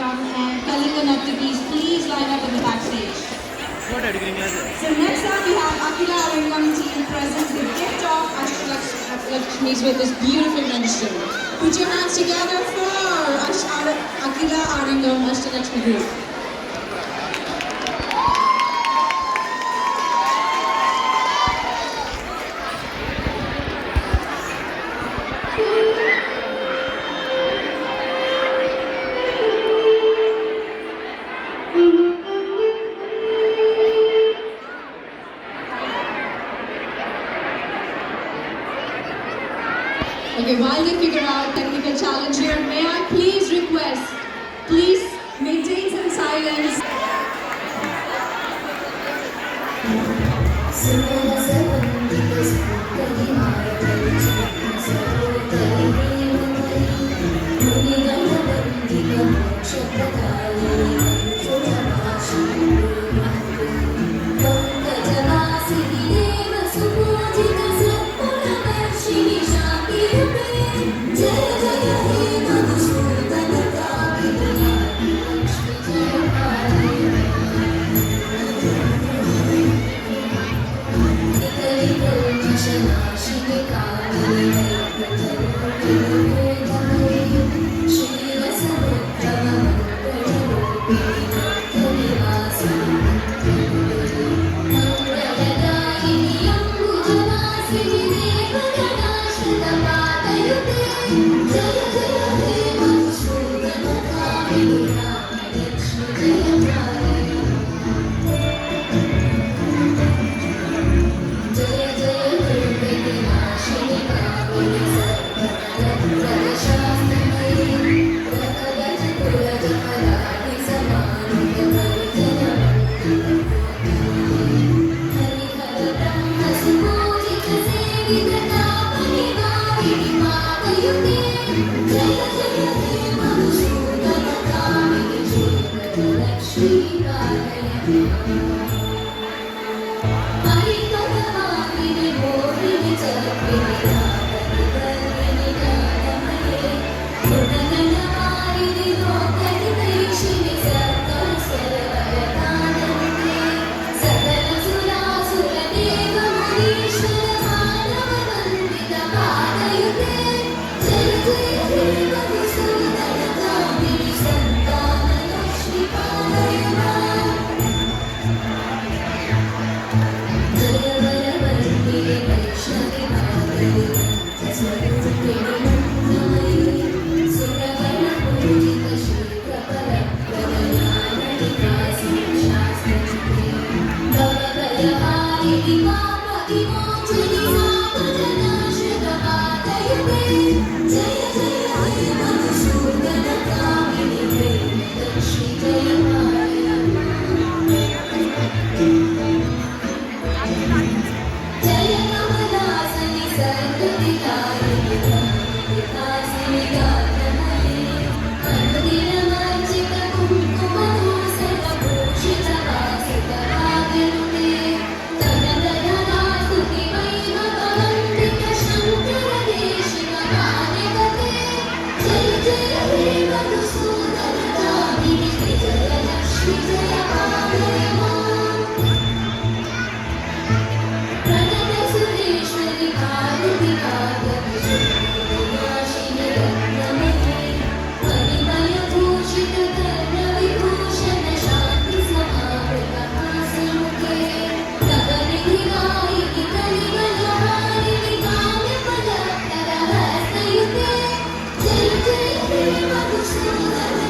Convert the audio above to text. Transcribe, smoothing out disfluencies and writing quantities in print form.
Aringam and Kalinga Nurttakis, please line up in the backstage. So next up we have Akila Aringam team presents the gift of Ashtalakshmis with this beautiful mention. Put your hands together for Akila Aringam Ashtalakshmi group. Okay, while they figure out technical challenge here, may I please request, please maintain some silence. Jai Jai He Madhusudana